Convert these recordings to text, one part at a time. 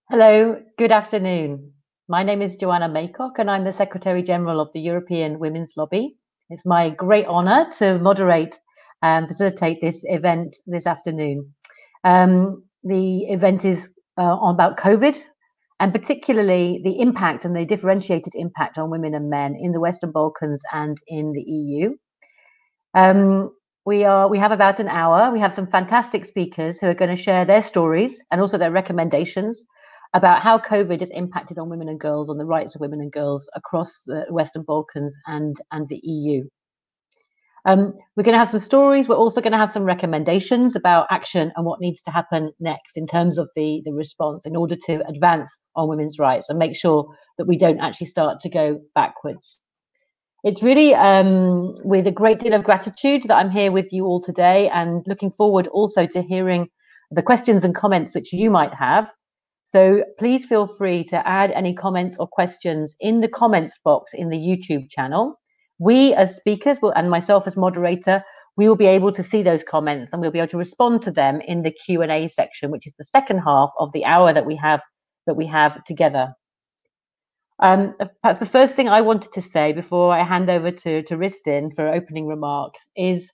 Hello, good afternoon. My name is Joanna Maycock and I'm the Secretary General of the European Women's Lobby. It's my great honour to moderate and facilitate this event this afternoon. The event is about COVID and particularly the impact and the differentiated impact on women and men in the Western Balkans and in the EU. We have about an hour. We have some fantastic speakers who are going to share their stories and also their recommendations about how COVID has impacted on women and girls, on the rights of women and girls across the Western Balkans and the EU. We're going to have some stories. We're also going to have some recommendations about action and what needs to happen next in terms of the response in order to advance on women's rights and make sure that we don't actually start to go backwards. It's really with a great deal of gratitude that I'm here with you all today and looking forward also to hearing the questions and comments which you might have. So please feel free to add any comments or questions in the comments box in the YouTube channel. We as speakers and myself as moderator, we will be able to see those comments and we'll be able to respond to them in the Q&A section, which is the second half of the hour that we have together. Perhaps the first thing I wanted to say before I hand over to Ristin for opening remarks is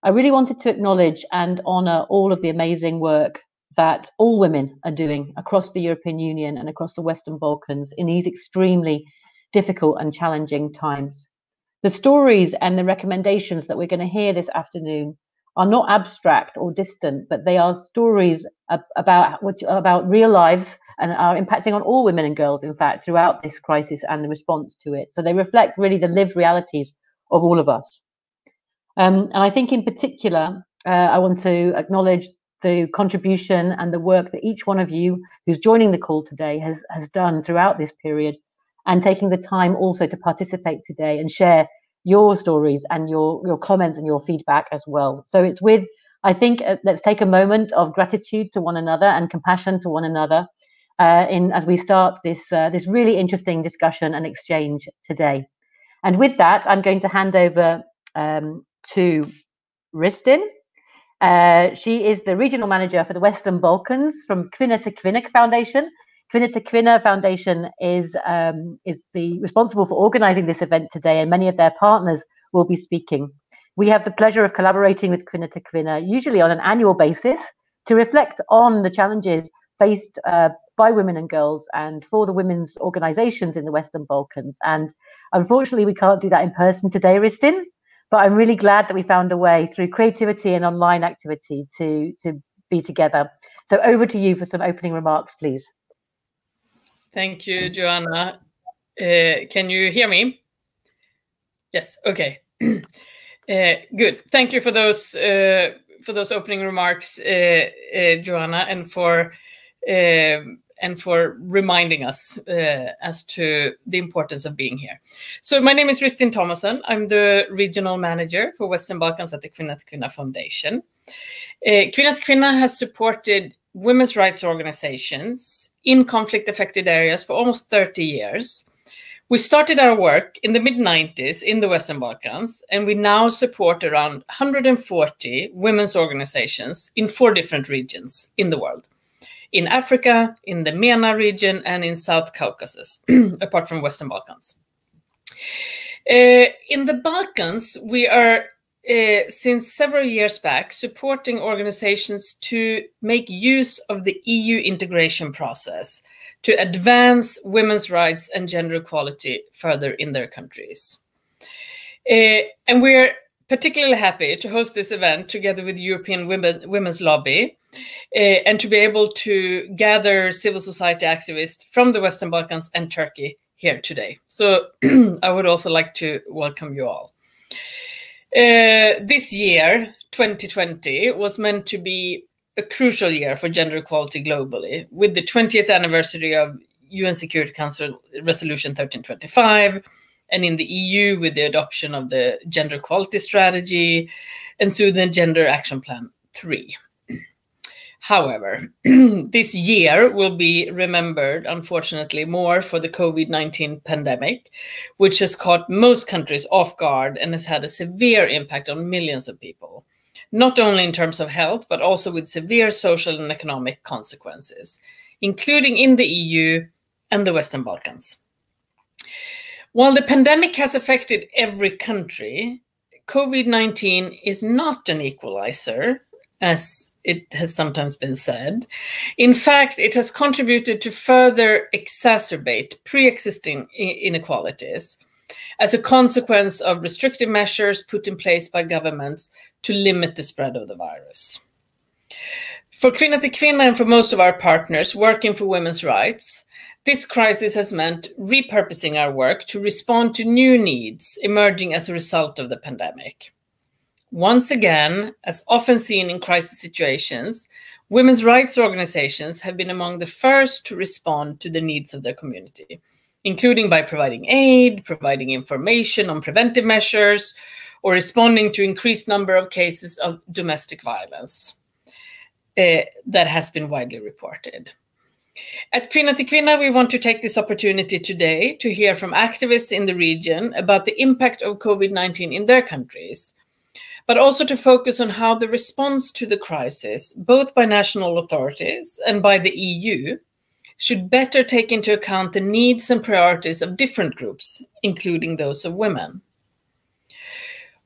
I really wanted to acknowledge and honour all of the amazing work that all women are doing across the European Union and across the Western Balkans in these extremely difficult and challenging times. The stories and the recommendations that we're going to hear this afternoon are not abstract or distant, but they are stories about real lives and are impacting on all women and girls, in fact, throughout this crisis and the response to it. So they reflect really the lived realities of all of us. And I think in particular, I want to acknowledge the contribution and the work that each one of you who's joining the call today has done throughout this period and taking the time also to participate today and share your stories and your comments and your feedback as well. So it's with, I think, let's take a moment of gratitude to one another and compassion to one another as we start this really interesting discussion and exchange today. And with that, I'm going to hand over to Ristin. She is the regional manager for the Western Balkans from Kvinna to Kvinna Foundation. Kvinna to Kvinna Foundation is responsible for organizing this event today, and many of their partners will be speaking. We have the pleasure of collaborating with Kvinna to Kvinna, usually on an annual basis, to reflect on the challenges faced by women and girls and for the women's organizations in the Western Balkans. And unfortunately, we can't do that in person today, Ristin. But I'm really glad that we found a way through creativity and online activity to be together. So over to you for some opening remarks, please. Thank you, Joanna. Can you hear me? Yes. Okay. Good. Thank you for those opening remarks, Joanna, and for reminding us as to the importance of being here. So my name is Ristin Thomason. I'm the regional manager for Western Balkans at the Kvinna to Kvinna Foundation. Kvinna to Kvinna has supported women's rights organizations in conflict-affected areas for almost 30 years. We started our work in the mid-90s in the Western Balkans, and we now support around 140 women's organizations in 4 different regions in the world. In Africa, in the MENA region, and in South Caucasus, apart from Western Balkans. In the Balkans, we are, since several years back, supporting organizations to make use of the EU integration process to advance women's rights and gender equality further in their countries. And we're particularly happy to host this event together with the European Women's Lobby and to be able to gather civil society activists from the Western Balkans and Turkey here today. So I would also like to welcome you all. This year, 2020, was meant to be a crucial year for gender equality globally, with the 20th anniversary of UN Security Council Resolution 1325, and in the EU with the adoption of the Gender Equality Strategy, and soon the Gender Action Plan 3. However, this year will be remembered, unfortunately, more for the COVID-19 pandemic, which has caught most countries off guard and has had a severe impact on millions of people, not only in terms of health, but also with severe social and economic consequences, including in the EU and the Western Balkans. While the pandemic has affected every country, COVID-19 is not an equalizer, as it has sometimes been said. In fact, it has contributed to further exacerbate pre-existing inequalities as a consequence of restrictive measures put in place by governments to limit the spread of the virus. For Kvinna till Kvinna and for most of our partners working for women's rights, this crisis has meant repurposing our work to respond to new needs emerging as a result of the pandemic. Once again, as often seen in crisis situations, women's rights organizations have been among the first to respond to the needs of their community, including by providing aid, providing information on preventive measures, or responding to increased number of cases of domestic violence that has been widely reported. At Kvinna till Kvinna, we want to take this opportunity today to hear from activists in the region about the impact of COVID-19 in their countries, but also to focus on how the response to the crisis, both by national authorities and by the EU, should better take into account the needs and priorities of different groups, including those of women.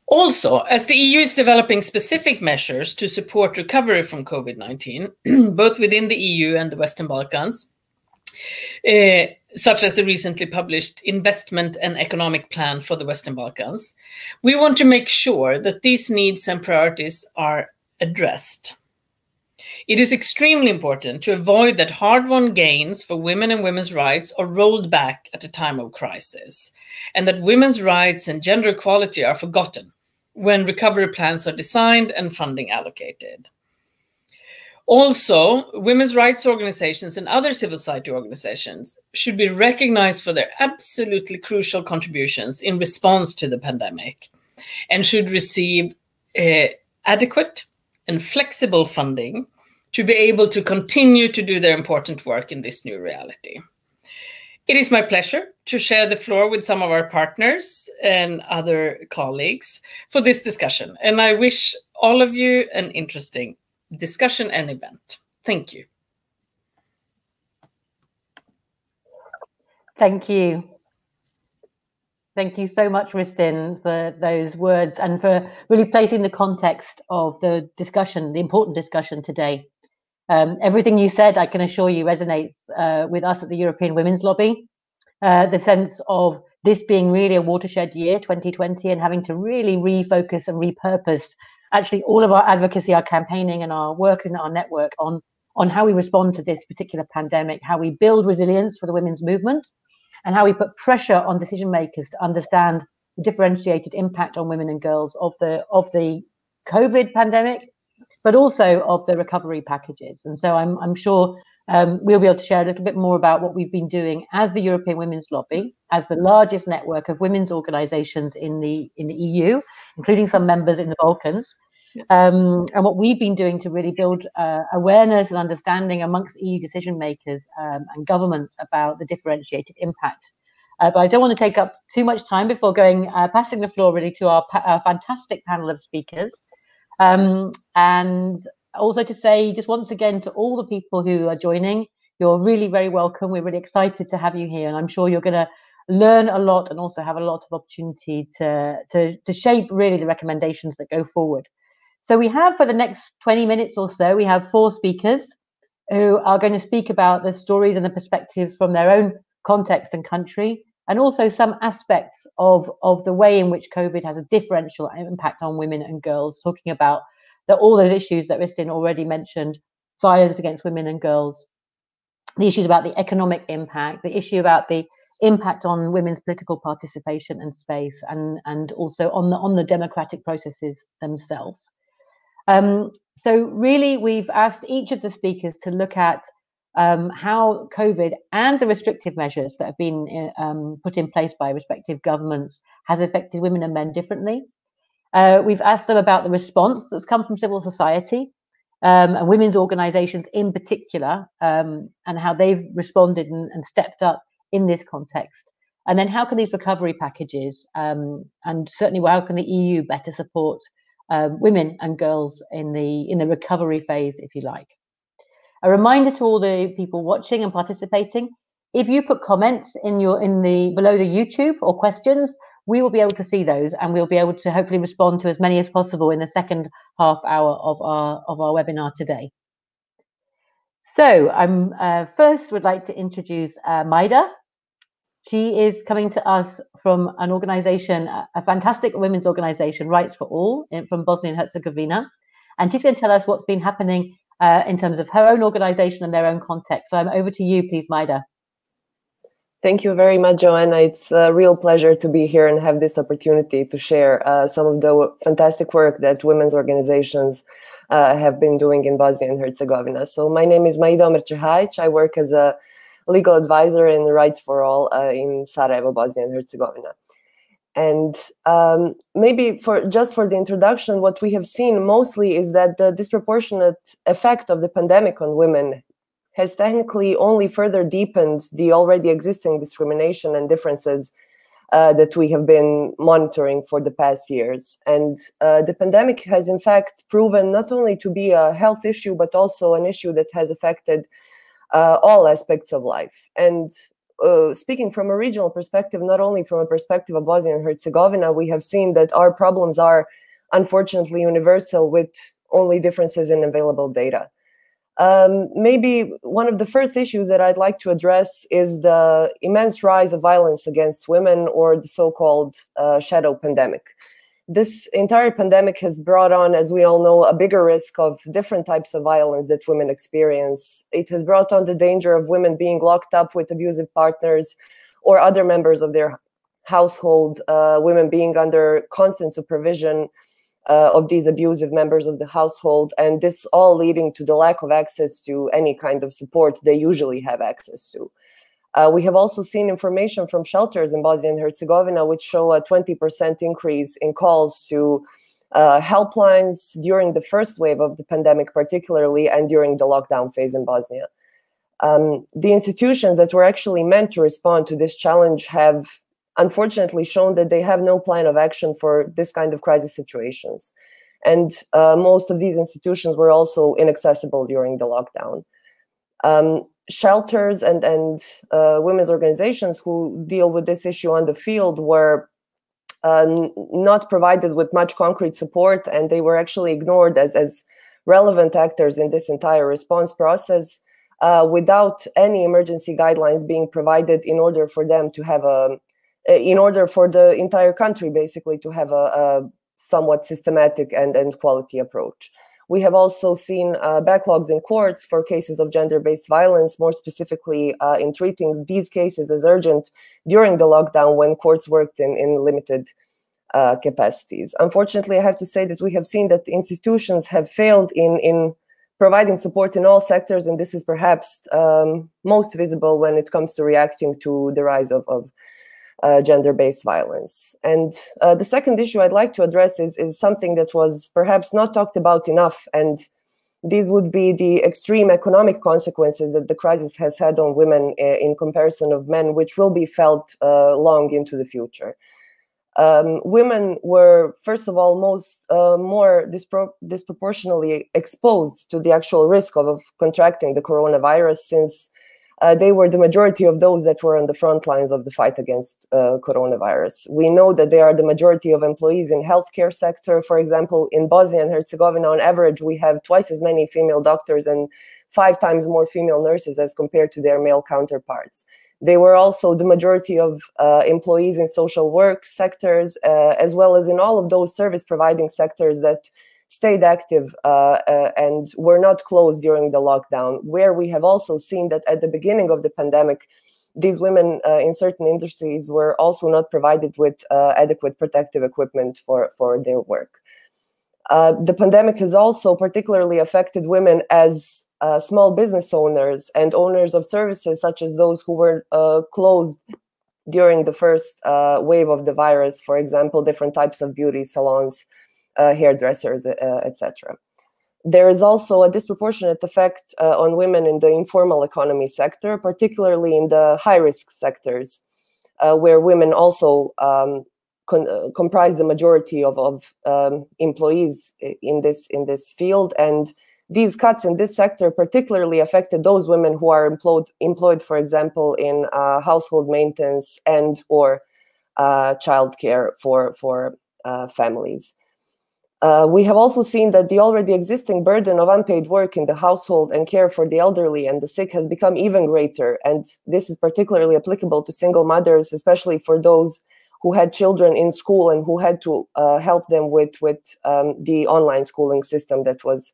Also, as the EU is developing specific measures to support recovery from COVID-19, both within the EU and the Western Balkans, such as the recently published Investment and Economic Plan for the Western Balkans, we want to make sure that these needs and priorities are addressed. It is extremely important to avoid that hard-won gains for women and women's rights are rolled back at a time of crisis, and that women's rights and gender equality are forgotten when recovery plans are designed and funding allocated. Also, women's rights organizations and other civil society organizations should be recognized for their absolutely crucial contributions in response to the pandemic and should receive adequate and flexible funding to be able to continue to do their important work in this new reality. It is my pleasure to share the floor with some of our partners and other colleagues for this discussion, and I wish all of you an interesting discussion and event. Thank you. Thank you. Thank you so much, Ristin, for those words and for really placing the context of the discussion, the important discussion today. Everything you said, I can assure you, resonates with us at the European Women's Lobby. The sense of this being really a watershed year, 2020, and having to really refocus and repurpose actually all of our advocacy, our campaigning, and our work in our network on how we respond to this particular pandemic, how we build resilience for the women's movement, and how we put pressure on decision makers to understand the differentiated impact on women and girls of the COVID pandemic, but also of the recovery packages. And so I'm sure we'll be able to share a little bit more about what we've been doing as the European Women's Lobby, as the largest network of women's organizations in the EU, including some members in the Balkans, and what we've been doing to really build awareness and understanding amongst EU decision makers and governments about the differentiated impact. But I don't want to take up too much time before passing the floor really to our fantastic panel of speakers. And also to say just once again to all the people who are joining, you're really very welcome. We're really excited to have you here, and I'm sure you're going to learn a lot and also have a lot of opportunity to shape really the recommendations that go forward. So we have, for the next 20 minutes or so, we have 4 speakers who are going to speak about the stories and the perspectives from their own context and country, and also some aspects of the way in which COVID has a differential impact on women and girls, talking about all those issues that Ristin already mentioned: violence against women and girls, the issues about the economic impact, the issue about the impact on women's political participation and space, and also on the democratic processes themselves. So really, we've asked each of the speakers to look at how COVID and the restrictive measures that have been put in place by respective governments has affected women and men differently. We've asked them about the response that's come from civil society and women's organizations in particular, and how they've responded and stepped up in this context. And then how can these recovery packages and certainly how can the EU better support women and girls in the recovery phase, if you like. A reminder to all the people watching and participating, if you put comments below the YouTube or questions, we will be able to see those, and we'll be able to hopefully respond to as many as possible in the second half hour of our webinar today. So I'm first would like to introduce Maida. She is coming to us from an organization, a fantastic women's organization, Rights for All, from Bosnia and Herzegovina. And she's going to tell us what's been happening in terms of her own organization and their own context. So I'm over to you, please, Maida. Thank you very much, Joanna. It's a real pleasure to be here and have this opportunity to share some of the fantastic work that women's organizations have been doing in Bosnia and Herzegovina. So my name is Maida Omercehajic. I work as a legal advisor in Rights for All in Sarajevo, Bosnia and Herzegovina. And maybe just for the introduction, what we have seen mostly is that the disproportionate effect of the pandemic on women has technically only further deepened the already existing discrimination and differences that we have been monitoring for the past years. And the pandemic has in fact proven not only to be a health issue, but also an issue that has affected all aspects of life. And speaking from a regional perspective, not only from a perspective of Bosnia and Herzegovina, we have seen that our problems are unfortunately universal, with only differences in available data. Maybe one of the first issues that I'd like to address is the immense rise of violence against women, or the so-called shadow pandemic. This entire pandemic has brought on, as we all know, a bigger risk of different types of violence that women experience. It has brought on the danger of women being locked up with abusive partners or other members of their household, women being under constant supervision of these abusive members of the household, and this all leading to the lack of access to any kind of support they usually have access to. We have also seen information from shelters in Bosnia and Herzegovina which show a 20% increase in calls to helplines during the first wave of the pandemic, particularly, and during the lockdown phase in Bosnia. The institutions that were actually meant to respond to this challenge have unfortunately shown that they have no plan of action for this kind of crisis situations. And most of these institutions were also inaccessible during the lockdown. Shelters and women's organizations who deal with this issue on the field were not provided with much concrete support, and they were actually ignored as relevant actors in this entire response process, without any emergency guidelines being provided in order for them to have in order for the entire country basically to have a somewhat systematic and quality approach. We have also seen backlogs in courts for cases of gender-based violence, more specifically in treating these cases as urgent during the lockdown when courts worked in limited capacities. Unfortunately, I have to say that we have seen that institutions have failed in providing support in all sectors, and this is perhaps most visible when it comes to reacting to the rise of gender-based violence. And the second issue I'd like to address is something that was perhaps not talked about enough, and these would be the extreme economic consequences that the crisis has had on women in comparison of men, which will be felt long into the future. Women were, first of all, more disproportionately exposed to the actual risk of contracting the coronavirus, since they were the majority of those that were on the front lines of the fight against coronavirus. We know that they are the majority of employees in healthcare sector. For example, in Bosnia and Herzegovina, on average, we have twice as many female doctors and 5 times more female nurses as compared to their male counterparts. They were also the majority of employees in social work sectors, as well as in all of those service providing sectors that stayed active and were not closed during the lockdown, where we have also seen that at the beginning of the pandemic, these women in certain industries were also not provided with adequate protective equipment for their work. The pandemic has also particularly affected women as small business owners and owners of services, such as those who were closed during the first wave of the virus, for example, different types of beauty salons, hairdressers, etc. There is also a disproportionate effect on women in the informal economy sector, particularly in the high-risk sectors, where women also comprise the majority of employees in this field, and these cuts in this sector particularly affected those women who are employed, for example, in household maintenance and or childcare for families. We have also seen that the already existing burden of unpaid work in the household and care for the elderly and the sick has become even greater. And this is particularly applicable to single mothers, especially for those who had children in school and who had to help them with the online schooling system that was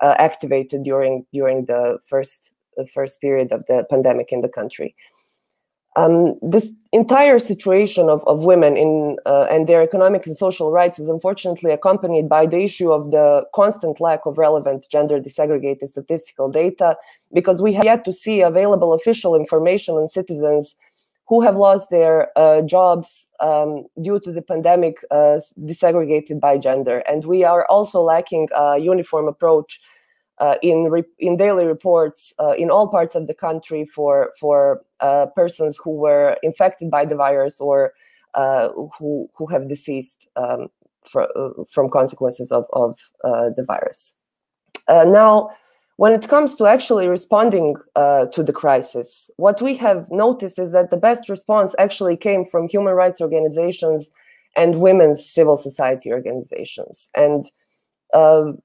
activated during the first period of the pandemic in the country. This entire situation of women and their economic and social rights is unfortunately accompanied by the issue of the constant lack of relevant gender desegregated statistical data, because we have yet to see available official information on citizens who have lost their jobs due to the pandemic desegregated by gender. And we are also lacking a uniform approach in daily reports in all parts of the country for persons who were infected by the virus or who have deceased from consequences of the virus. Now, when it comes to actually responding to the crisis, what we have noticed is that the best response actually came from human rights organizations and women's civil society organizations. And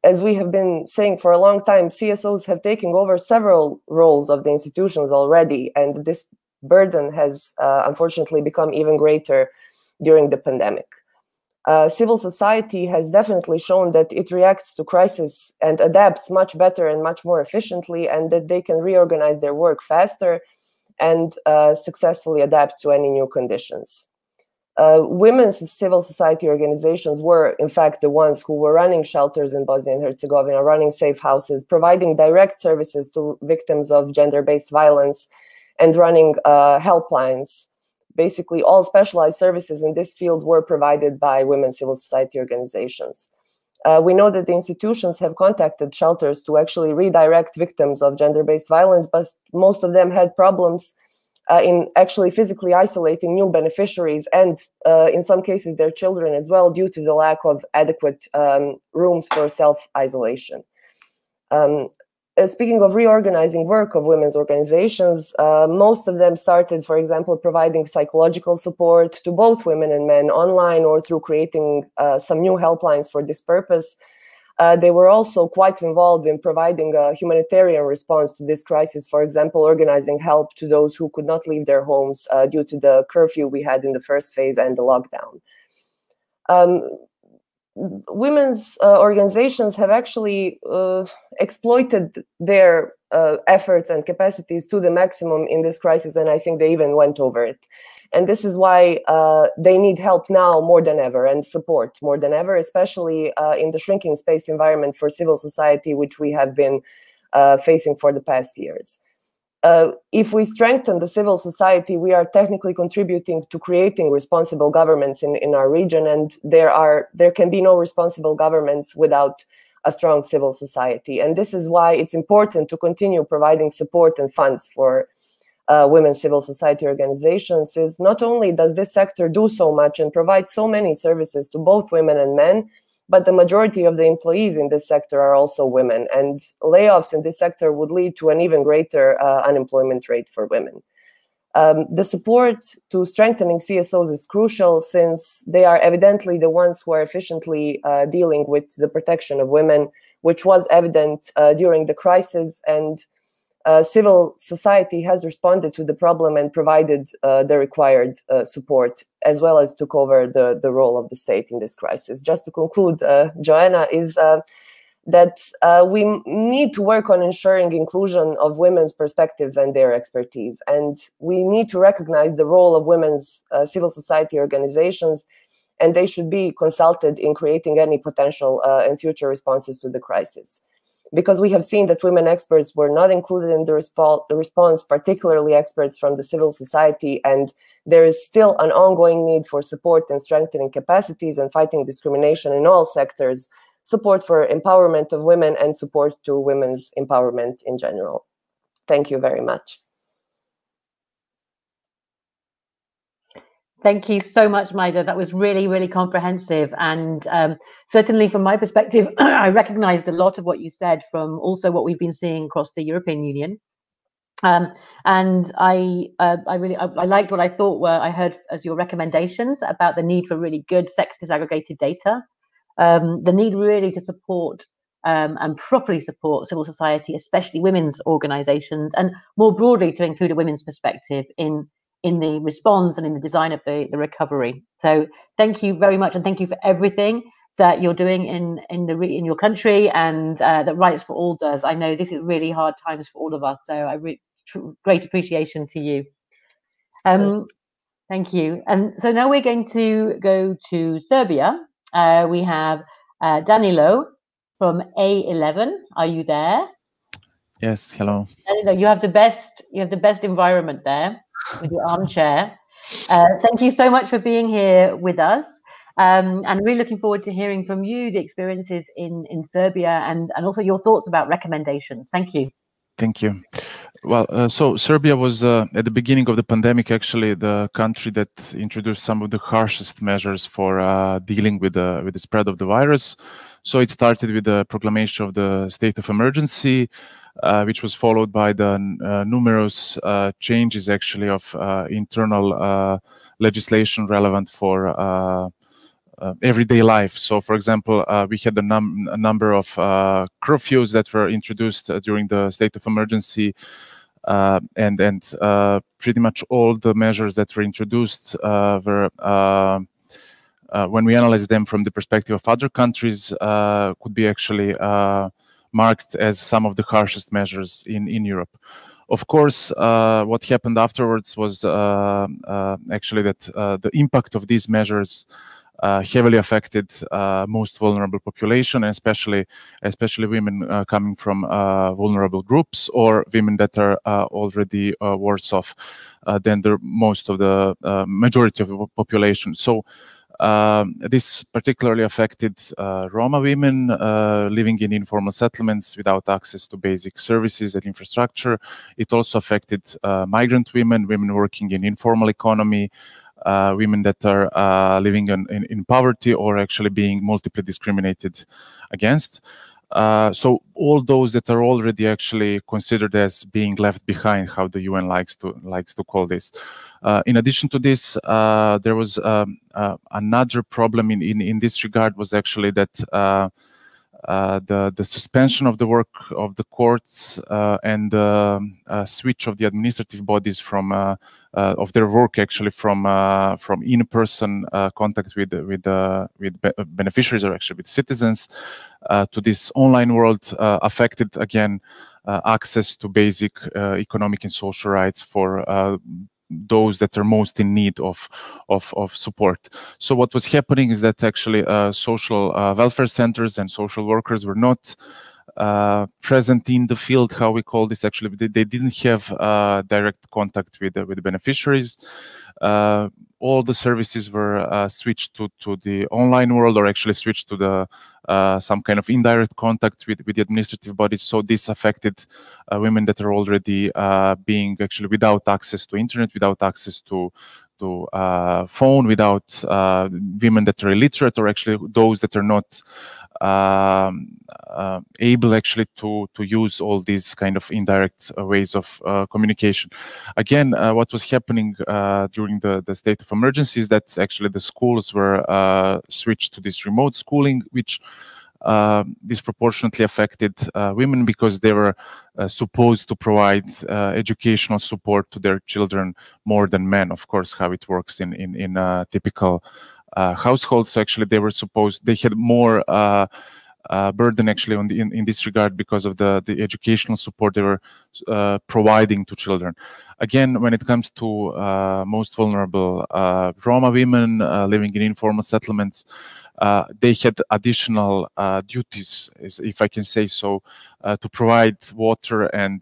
as we have been saying for a long time, CSOs have taken over several roles of the institutions already, and this burden has unfortunately become even greater during the pandemic. Civil society has definitely shown that it reacts to crisis and adapts much better and much more efficiently, and that they can reorganize their work faster and successfully adapt to any new conditions. Women's civil society organizations were, in fact, the ones who were running shelters in Bosnia and Herzegovina, running safe houses, providing direct services to victims of gender-based violence, and running helplines. Basically, all specialized services in this field were provided by women's civil society organizations. We know that the institutions have contacted shelters to actually redirect victims of gender-based violence, but most of them had problems in actually physically isolating new beneficiaries and in some cases their children as well, due to the lack of adequate rooms for self-isolation. Speaking of reorganizing work of women's organizations, most of them started, for example, providing psychological support to both women and men online or through creating some new helplines for this purpose. They were also quite involved in providing a humanitarian response to this crisis, for example, organizing help to those who could not leave their homes due to the curfew we had in the first phase and the lockdown. Women's organizations have actually exploited their efforts and capacities to the maximum in this crisis, and I think they even went over it. And this is why they need help now more than ever, and support more than ever, especially in the shrinking space environment for civil society, which we have been facing for the past years. If we strengthen the civil society, we are technically contributing to creating responsible governments in our region, and there can be no responsible governments without a strong civil society. And this is why it's important to continue providing support and funds for women's civil society organizations. Is not only does this sector do so much and provide so many services to both women and men, but the majority of the employees in this sector are also women, and layoffs in this sector would lead to an even greater unemployment rate for women. The support to strengthening CSOs is crucial, since they are evidently the ones who are efficiently dealing with the protection of women, which was evident during the crisis, and civil society has responded to the problem and provided the required support, as well as took over the role of the state in this crisis. Just to conclude, Joanna, is that we need to work on ensuring inclusion of women's perspectives and their expertise. And we need to recognize the role of women's civil society organizations, and they should be consulted in creating any potential and future responses to the crisis. Because we have seen that women experts were not included in the response, particularly experts from the civil society, and there is still an ongoing need for support and strengthening capacities and fighting discrimination in all sectors, support for empowerment of women, and support to women's empowerment in general. Thank you very much. Thank you so much, Maida. That was really, really comprehensive. And certainly from my perspective, I recognized a lot of what you said from also what we've been seeing across the European Union. And I liked what I thought I heard as your recommendations about the need for really good sex disaggregated data, the need really to support and properly support civil society, especially women's organizations, and more broadly to include a women's perspective in the response and in the design of the recovery. So thank you very much, and thank you for everything that you're doing in your country, and that Rights for All does. I know this is really hard times for all of us, so great appreciation to you. Thank you. And so now we're going to go to Serbia. We have Danilo from A11. Are you there? Yes. Hello. Danilo, you have the best environment there with your armchair. Thank you so much for being here with us. And really looking forward to hearing from you the experiences in Serbia and also your thoughts about recommendations. Thank you. Thank you. Well, so Serbia was at the beginning of the pandemic actually the country that introduced some of the harshest measures for dealing with the spread of the virus. So it started with the proclamation of the state of emergency, which was followed by the numerous changes actually of internal legislation relevant for everyday life. So, for example, we had a number of curfews that were introduced during the state of emergency, and pretty much all the measures that were introduced were, when we analyze them from the perspective of other countries, could be actually marked as some of the harshest measures in Europe. Of course, what happened afterwards was actually that the impact of these measures heavily affected most vulnerable population, and especially women coming from vulnerable groups or women that are already worse off than the majority of the population. So this particularly affected Roma women living in informal settlements without access to basic services and infrastructure. It also affected migrant women working in informal economy, women that are living in poverty or actually being multiply discriminated against. So all those that are already actually considered as being left behind, how the UN likes to call this. In addition to this, there was another problem in this regard was actually that the suspension of the work of the courts and the switch of the administrative bodies from of their work actually from in-person contact with beneficiaries or actually with citizens to this online world affected again access to basic economic and social rights for those that are most in need of support. So what was happening is that actually social welfare centers and social workers were not present in the field, how we call this. Actually, they didn't have direct contact with the beneficiaries. All the services were switched to the online world, or actually switched to the some kind of indirect contact with the administrative bodies. So this affected women that are already being actually without access to internet, without access to phone, without women that are illiterate, or actually those that are not able actually to use all these kind of indirect ways of communication. Again, what was happening during the state of emergency is that actually the schools were switched to this remote schooling, which disproportionately affected women because they were supposed to provide educational support to their children more than men. Of course, how it works in typical households. Actually, they had more burden actually in this regard because of the educational support they were providing to children. Again, when it comes to most vulnerable Roma women living in informal settlements, they had additional duties, if I can say so, to provide water and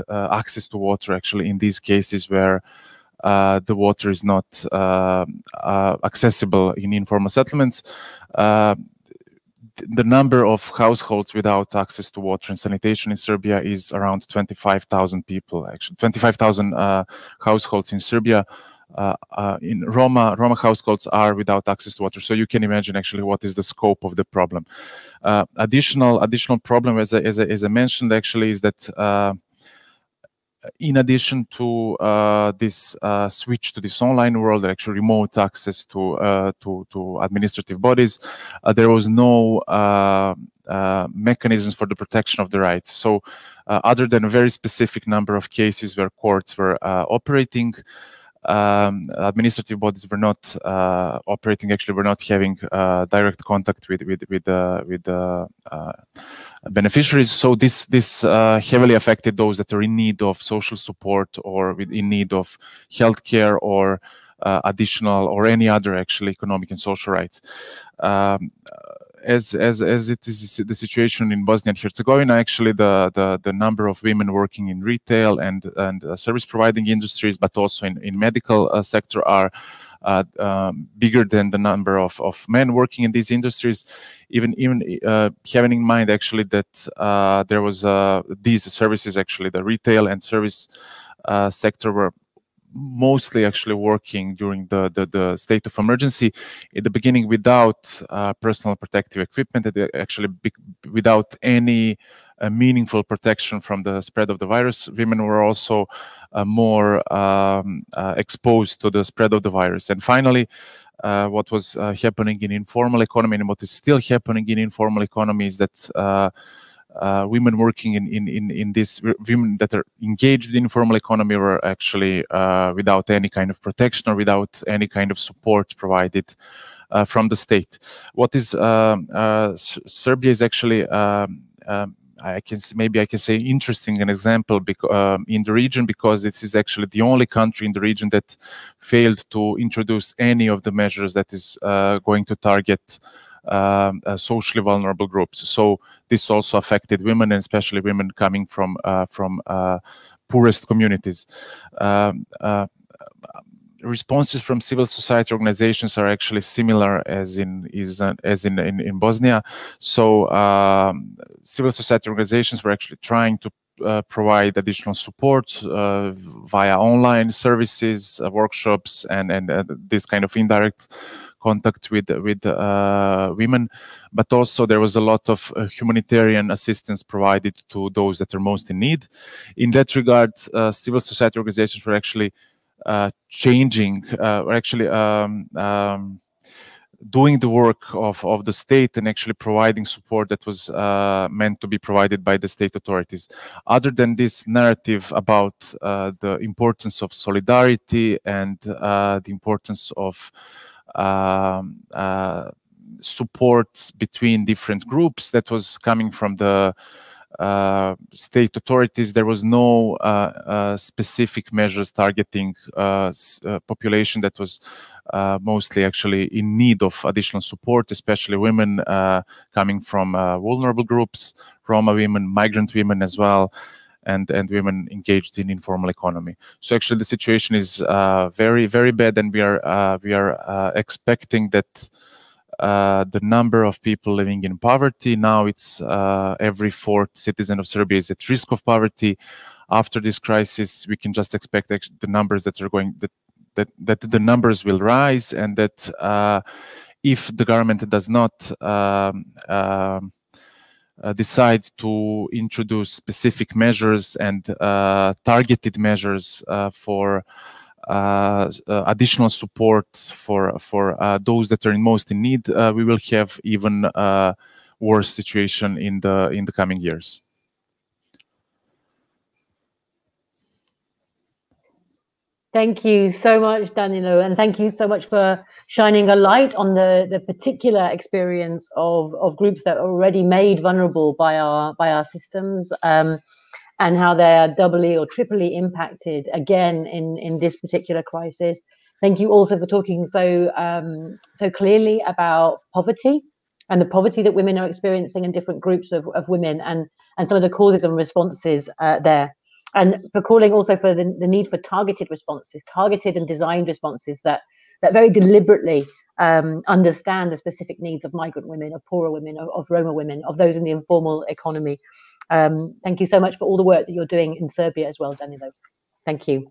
access to water actually in these cases where the water is not accessible in informal settlements. The number of households without access to water and sanitation in Serbia is around 25,000 people, actually 25,000 households in Serbia. in Roma households are without access to water. So you can imagine actually what is the scope of the problem. Additional problem, as I mentioned, actually, is that in addition to this switch to this online world, actually remote access to administrative bodies, there was no mechanisms for the protection of the rights. So other than a very specific number of cases where courts were operating, administrative bodies were not operating. Actually, were not having direct contact with beneficiaries. So this heavily affected those that are in need of social support or in need of healthcare or additional or any other actually economic and social rights. As it is the situation in Bosnia and Herzegovina, actually the number of women working in retail and service providing industries, but also in medical sector, are bigger than the number of men working in these industries. Even having in mind actually that there was these services, actually the retail and service sector, were mostly actually working during the state of emergency in the beginning without personal protective equipment, actually without any meaningful protection from the spread of the virus. Women were also more exposed to the spread of the virus. And finally, what was happening in informal economy and what is still happening in informal economy is that women working in this, women that are engaged in informal economy were actually without any kind of protection or without any kind of support provided from the state. What is Serbia is actually I can say interesting an example in the region, because this is actually the only country in the region that failed to introduce any of the measures that is going to target socially vulnerable groups. So this also affected women, and especially women coming from poorest communities. Responses from civil society organizations are actually similar as in Bosnia. So civil society organizations were actually trying to provide additional support via online services, workshops, and this kind of indirect contact with women, but also there was a lot of humanitarian assistance provided to those that are most in need. In that regard, civil society organizations were actually changing, doing the work of the state and actually providing support that was meant to be provided by the state authorities. Other than this narrative about the importance of solidarity and the importance of support between different groups that was coming from the state authorities, there was no specific measures targeting population that was mostly actually in need of additional support, especially women coming from vulnerable groups, Roma women, migrant women as well, and women engaged in informal economy. So actually the situation is very, very bad, and we are expecting that the number of people living in poverty, now it's every fourth citizen of Serbia is at risk of poverty. After this crisis, we can just expect the numbers that are going, that the numbers will rise, and that if the government does not decide to introduce specific measures and targeted measures for additional support for those that are most in need, we will have even worse situation in the coming years. Thank you so much, Danilo, and thank you so much for shining a light on the particular experience of groups that are already made vulnerable by our systems, and how they are doubly or triply impacted again in this particular crisis. Thank you also for talking so clearly about poverty and the poverty that women are experiencing in different groups of women, and some of the causes and responses there. And for calling also for the need for targeted responses, targeted and designed responses that very deliberately understand the specific needs of migrant women, of poorer women, of Roma women, of those in the informal economy. Thank you so much for all the work that you're doing in Serbia as well, Danilo. Thank you.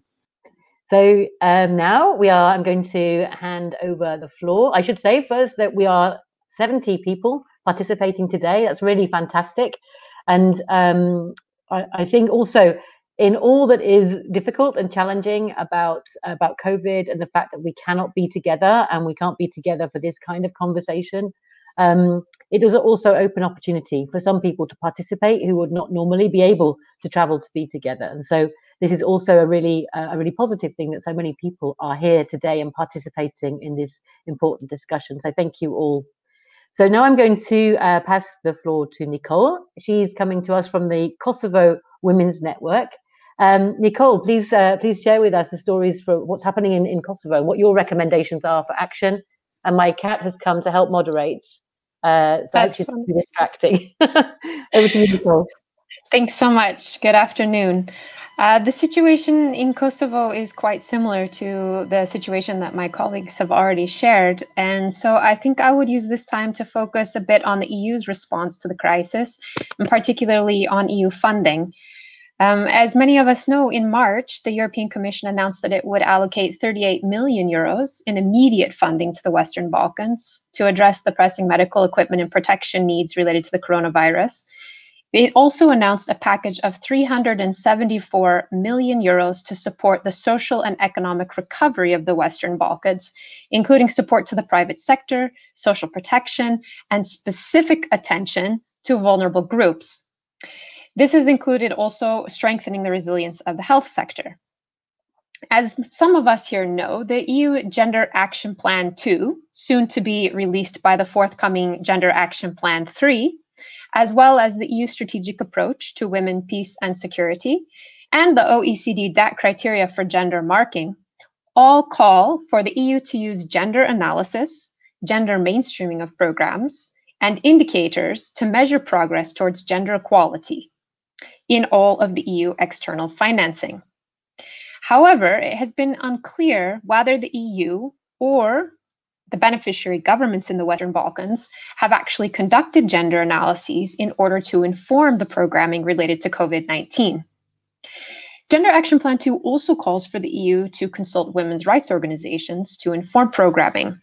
So now I'm going to hand over the floor. I should say first that we are 70 people participating today. That's really fantastic. And I think also in all that is difficult and challenging about COVID and the fact that we cannot be together and we can't be together for this kind of conversation, it does also open opportunity for some people to participate who would not normally be able to travel to be together. And so this is also a really positive thing that so many people are here today and participating in this important discussion. So thank you all. So now I'm going to pass the floor to Nicole. She's coming to us from the Kosovo Women's Network. Nicole, please share with us the stories for what's happening in Kosovo and what your recommendations are for action. And my cat has come to help moderate. So I hope she's not distracting. Over to you, Nicole. Thanks so much. Good afternoon. The situation in Kosovo is quite similar to the situation that my colleagues have already shared. And so I think I would use this time to focus a bit on the EU's response to the crisis, and particularly on EU funding. As many of us know, in March, the European Commission announced that it would allocate 38 million euros in immediate funding to the Western Balkans to address the pressing medical equipment and protection needs related to the coronavirus. It also announced a package of 374 million euros to support the social and economic recovery of the Western Balkans, including support to the private sector, social protection, and specific attention to vulnerable groups. This has included also strengthening the resilience of the health sector. As some of us here know, the EU Gender Action Plan 2, soon to be released by the forthcoming Gender Action Plan 3, as well as the EU Strategic Approach to Women, Peace and Security, and the OECD DAC criteria for gender marking, all call for the EU to use gender analysis, gender mainstreaming of programs, and indicators to measure progress towards gender equality in all of the EU external financing. However, it has been unclear whether the EU or the beneficiary governments in the Western Balkans have actually conducted gender analyses in order to inform the programming related to COVID-19. Gender Action Plan 2 also calls for the EU to consult women's rights organizations to inform programming.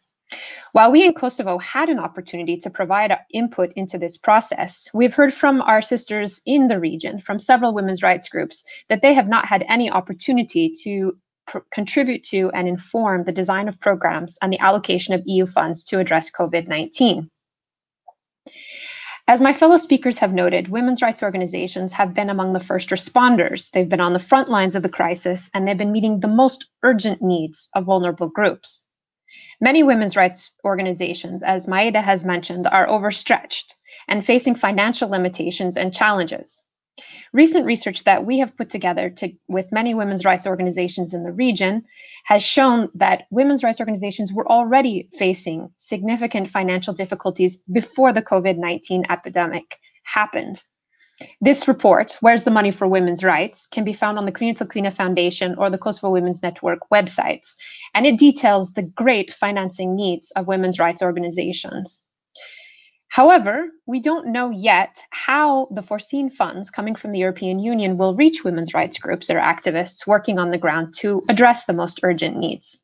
While we in Kosovo had an opportunity to provide input into this process, we've heard from our sisters in the region, from several women's rights groups, that they have not had any opportunity to contribute to and inform the design of programs and the allocation of EU funds to address COVID-19. As my fellow speakers have noted, women's rights organizations have been among the first responders. They've been on the front lines of the crisis, and they've been meeting the most urgent needs of vulnerable groups. Many women's rights organizations, as Maida has mentioned, are overstretched and facing financial limitations and challenges. Recent research that we have put together with many women's rights organizations in the region has shown that women's rights organizations were already facing significant financial difficulties before the COVID-19 epidemic happened. This report, Where's the Money for Women's Rights, can be found on the Kvinna till Kvinna Foundation or the Kosovo Women's Network websites, and it details the great financing needs of women's rights organizations. However, we don't know yet how the foreseen funds coming from the European Union will reach women's rights groups or activists working on the ground to address the most urgent needs.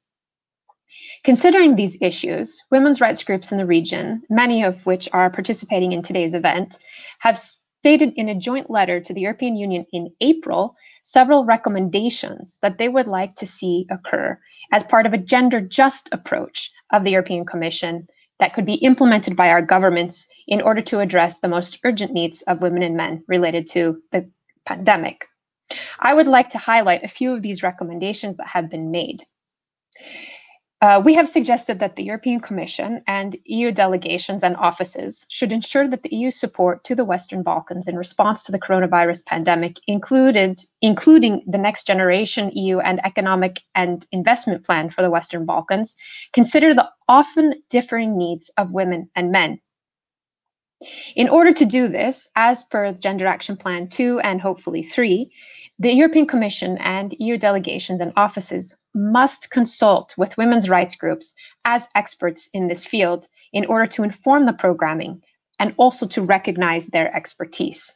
Considering these issues, women's rights groups in the region, many of which are participating in today's event, have stated in a joint letter to the European Union in April several recommendations that they would like to see occur as part of a gender-just approach of the European Commission that could be implemented by our governments in order to address the most urgent needs of women and men related to the pandemic. I would like to highlight a few of these recommendations that have been made. We have suggested that the European Commission and EU delegations and offices should ensure that the EU support to the Western Balkans in response to the coronavirus pandemic, including the next generation EU and economic and investment plan for the Western Balkans, consider the often differing needs of women and men. In order to do this, as per Gender Action Plan 2 and hopefully 3, the European Commission and EU delegations and offices must consult with women's rights groups as experts in this field in order to inform the programming and also to recognize their expertise.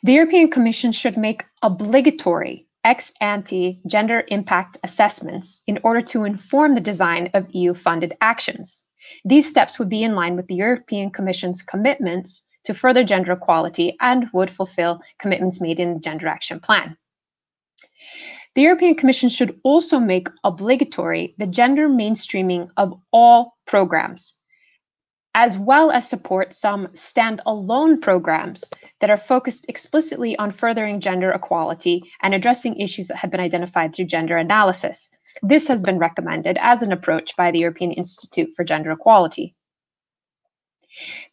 The European Commission should make obligatory ex-ante gender impact assessments in order to inform the design of EU-funded actions. These steps would be in line with the European Commission's commitments to further gender equality and would fulfill commitments made in the Gender Action Plan. The European Commission should also make obligatory the gender mainstreaming of all programs, as well as support some standalone programs that are focused explicitly on furthering gender equality and addressing issues that have been identified through gender analysis. This has been recommended as an approach by the European Institute for Gender Equality.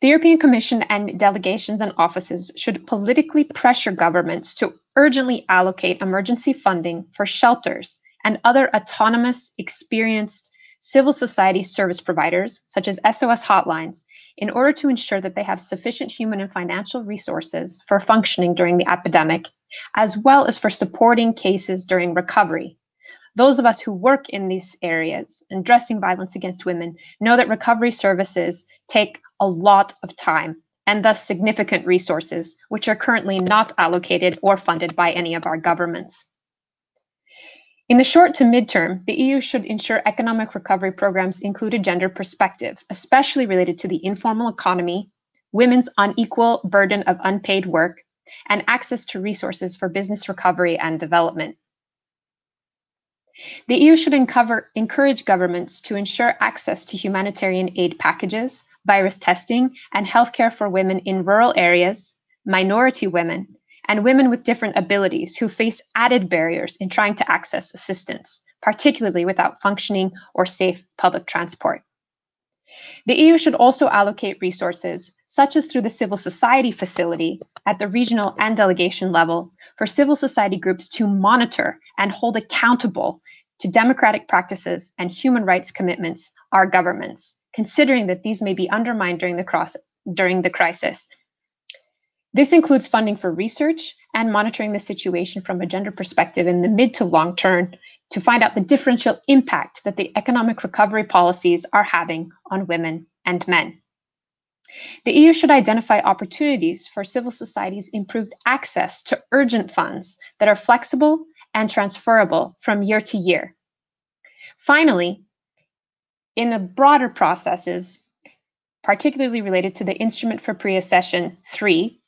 The European Commission and delegations and offices should politically pressure governments to urgently allocate emergency funding for shelters and other autonomous, experienced civil society service providers, such as SOS hotlines, in order to ensure that they have sufficient human and financial resources for functioning during the epidemic, as well as for supporting cases during recovery. Those of us who work in these areas addressing violence against women know that recovery services take a lot of time and thus significant resources, which are currently not allocated or funded by any of our governments. In the short to midterm, the EU should ensure economic recovery programs include a gender perspective, especially related to the informal economy, women's unequal burden of unpaid work, and access to resources for business recovery and development. The EU should encourage governments to ensure access to humanitarian aid packages, virus testing, and healthcare for women in rural areas, minority women, and women with different abilities who face added barriers in trying to access assistance, particularly without functioning or safe public transport. The EU should also allocate resources, such as through the civil society facility at the regional and delegation level, for civil society groups to monitor and hold accountable to democratic practices and human rights commitments our governments, considering that these may be undermined during the crisis. This includes funding for research and monitoring the situation from a gender perspective in the mid to long term to find out the differential impact that the economic recovery policies are having on women and men. The EU should identify opportunities for civil society's improved access to urgent funds that are flexible and transferable from year to year. Finally, in the broader processes, particularly related to the Instrument for Pre-Accession 3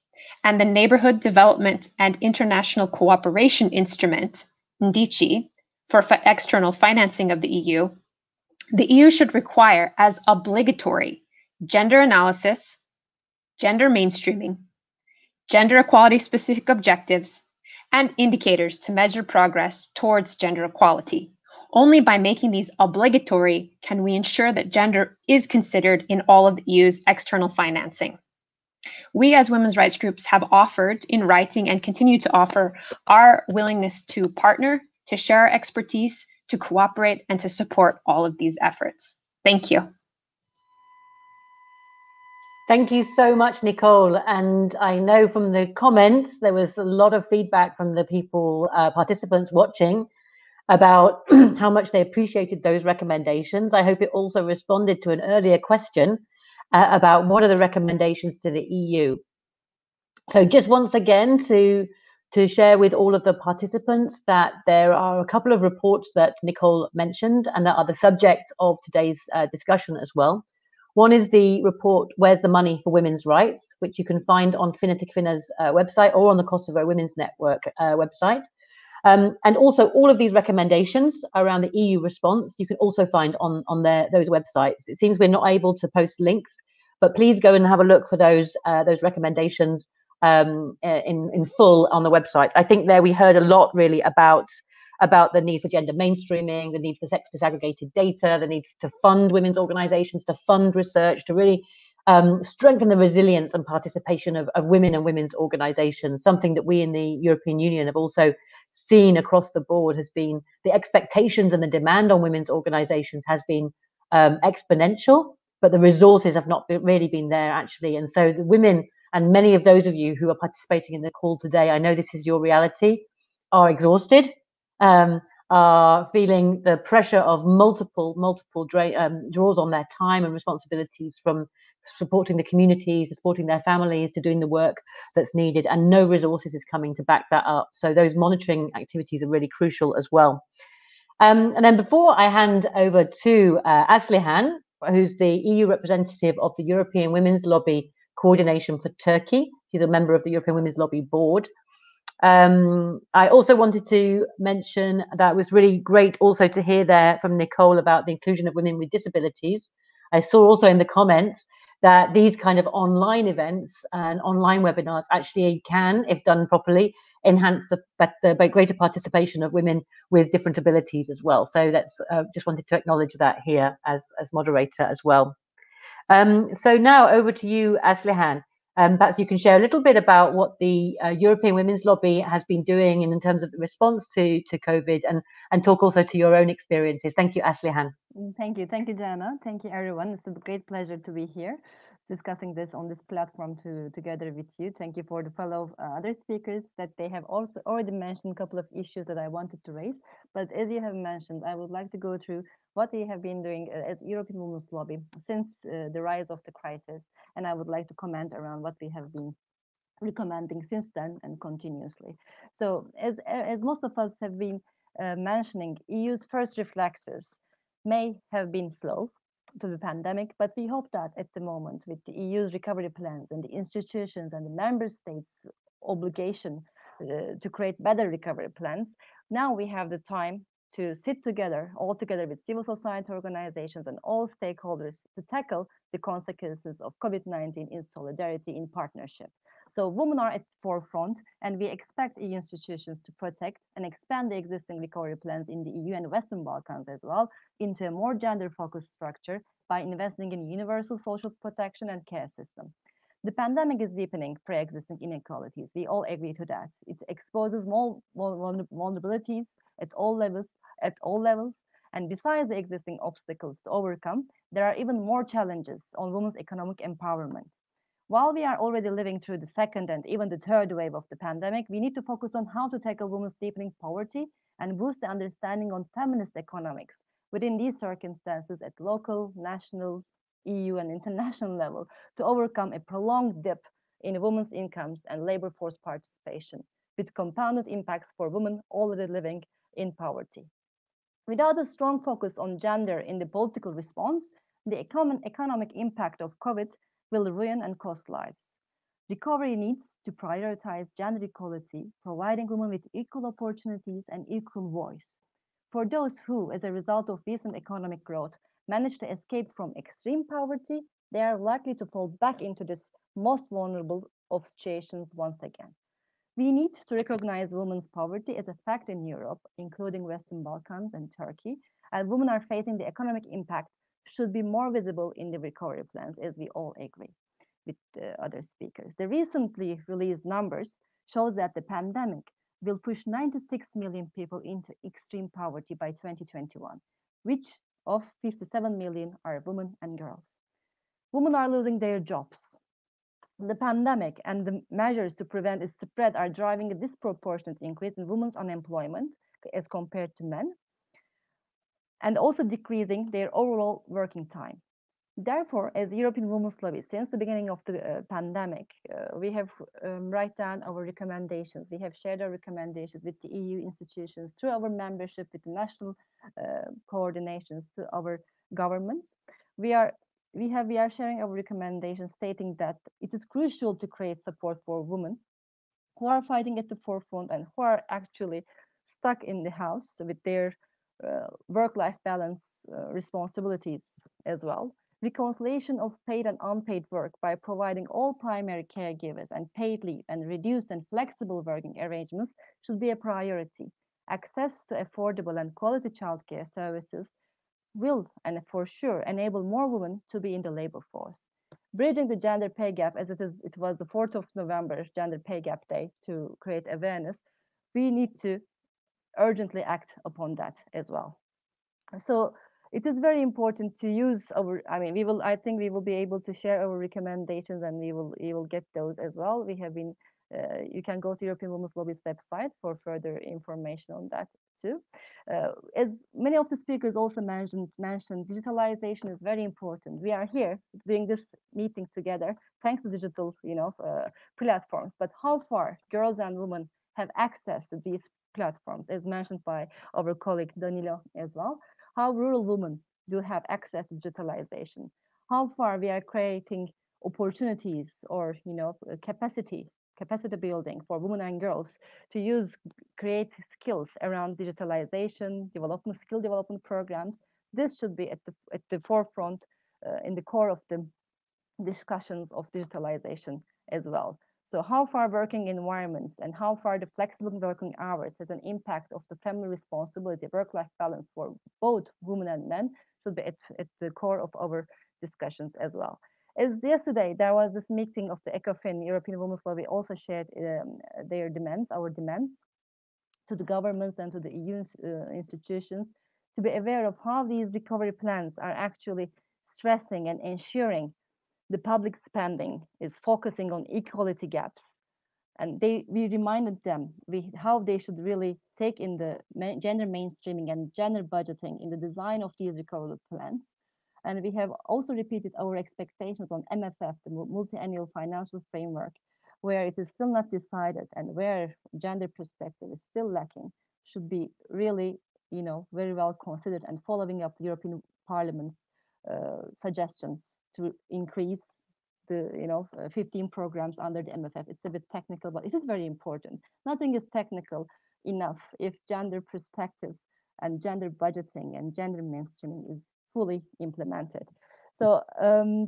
and the Neighborhood Development and International Cooperation Instrument, NDICI, for external financing of the EU should require as obligatory gender analysis, gender mainstreaming, gender equality specific objectives, and indicators to measure progress towards gender equality. Only by making these obligatory can we ensure that gender is considered in all of the EU's external financing. We as women's rights groups have offered in writing and continue to offer our willingness to partner, to share our expertise, to cooperate, and to support all of these efforts. Thank you. Thank you so much, Nicole. And I know from the comments, there was a lot of feedback from the people, participants watching, about how much they appreciated those recommendations. I hope it also responded to an earlier question about what are the recommendations to the EU. So just once again, to share with all of the participants that there are a couple of reports that Nicole mentioned and that are the subject of today's discussion as well. One is the report, Where's the Money for Women's Rights, which you can find on Kvinna til Kvinna's website or on the Kosovo Women's Network website. And also all of these recommendations around the EU response, you can also find on those websites. It seems we're not able to post links, but please go and have a look for those recommendations in full on the websites. I think there we heard a lot really about the need for gender mainstreaming, the need for sex disaggregated data, the need to fund women's organizations, to fund research, to really strengthen the resilience and participation of women and women's organizations. Something that we in the European Union have also seen across the board has been the expectations and the demand on women's organizations has been exponential, but the resources have not really been there actually. And so the women, and many of those of you who are participating in the call today, I know this is your reality, are exhausted, are feeling the pressure of multiple draws on their time and responsibilities from supporting the communities, supporting their families, to doing the work that's needed, and no resources is coming to back that up. So those monitoring activities are really crucial as well. And then before I hand over to Aslihan, who's the EU representative of the European Women's Lobby Coordination for Turkey. She's a member of the European Women's Lobby Board. I also wanted to mention that it was really great also to hear there from Nicole about the inclusion of women with disabilities. I saw also in the comments that these kind of online events and online webinars actually can, if done properly, enhance the greater participation of women with different abilities as well. So that's just wanted to acknowledge that here as moderator as well. So now over to you, Aslihan. Perhaps you can share a little bit about what the European Women's Lobby has been doing in terms of the response to COVID, and talk also to your own experiences. Thank you, Aslihan. Thank you, Joanna. Thank you, everyone. It's a great pleasure to be here discussing this on this platform together with you. Thank you for the fellow other speakers that they have also already mentioned a couple of issues that I wanted to raise. But as you have mentioned, I would like to go through what we have been doing as European Women's Lobby since the rise of the crisis. And I would like to comment around what we have been recommending since then and continuously. So as most of us have been mentioning, EU's first reflexes may have been slow to the pandemic, but we hope that at the moment, with the EU's recovery plans and the institutions and the member states' obligation to create better recovery plans, now we have the time to sit together, all together with civil society organizations and all stakeholders to tackle the consequences of COVID-19 in solidarity, in partnership. So women are at the forefront, and we expect EU institutions to protect and expand the existing recovery plans in the EU and Western Balkans as well into a more gender-focused structure by investing in universal social protection and care system. The pandemic is deepening pre-existing inequalities. We all agree to that. It exposes more vulnerabilities at all levels. And besides the existing obstacles to overcome, there are even more challenges on women's economic empowerment. While we are already living through the second and even the third wave of the pandemic, we need to focus on how to tackle women's deepening poverty and boost the understanding on feminist economics within these circumstances at local, national, EU, and international level to overcome a prolonged dip in women's incomes and labor force participation, with compounded impacts for women already living in poverty. Without a strong focus on gender in the political response, the economic impact of COVID will ruin and cost lives. Recovery needs to prioritize gender equality, providing women with equal opportunities and equal voice. For those who, as a result of recent economic growth, manage to escape from extreme poverty, they are likely to fall back into this most vulnerable of situations once again. We need to recognize women's poverty as a fact in Europe, including Western Balkans and Turkey, and women are facing the economic impact should be more visible in the recovery plans, as we all agree with the other speakers. The recently released numbers shows that the pandemic will push 96 million people into extreme poverty by 2021, which of 57 million are women and girls. Women are losing their jobs. The pandemic and the measures to prevent its spread are driving a disproportionate increase in women's unemployment as compared to men, and also decreasing their overall working time. Therefore, as European Women's Lobby, since the beginning of the pandemic, we have write down our recommendations. We have shared our recommendations with the EU institutions through our membership with the national coordinations to our governments. We are sharing our recommendations stating that it is crucial to create support for women who are fighting at the forefront and who are actually stuck in the house with their work-life balance responsibilities as well. Reconciliation of paid and unpaid work by providing all primary caregivers and paid leave and reduced and flexible working arrangements should be a priority. Access to affordable and quality childcare services will, and for sure, enable more women to be in the labor force. Bridging the gender pay gap, as it was the 4th of November, Gender Pay Gap Day, to create awareness, we need to urgently act upon that as well. So it is very important to use our, I think we will be able to share our recommendations, and you will get those as well. We have been, you can go to European Women's Lobby's website for further information on that too. As many of the speakers also mentioned, digitalization is very important. We are here doing this meeting together thanks to digital, platforms. But how far girls and women have access to these platforms, as mentioned by our colleague Danilo as well? How rural women do have access to digitalization? How far we are creating opportunities or capacity building for women and girls to create skills around digitalization, skill development programs. This should be at the forefront, in the core of the discussions of digitalization as well. So how far working environments and how far the flexible working hours has an impact of the family responsibility, work-life balance for both women and men should be at the core of our discussions as well. As yesterday, there was this meeting of the ECOFIN, European Women's Lobby, also shared their demands, our demands, to the governments and to the EU institutions to be aware of how these recovery plans are actually stressing and ensuring the public spending is focusing on equality gaps. And we reminded them how they should really take in the gender mainstreaming and gender budgeting in the design of these recovery plans. And we have also repeated our expectations on MFF, the multi-annual financial framework, where it is still not decided and where gender perspective is still lacking, should be really, very well considered, and following up the European Parliament's suggestions to increase the 15 programs under the MFF. It's a bit technical, but it is very important. Nothing is technical enough if gender perspective and gender budgeting and gender mainstreaming is fully implemented. So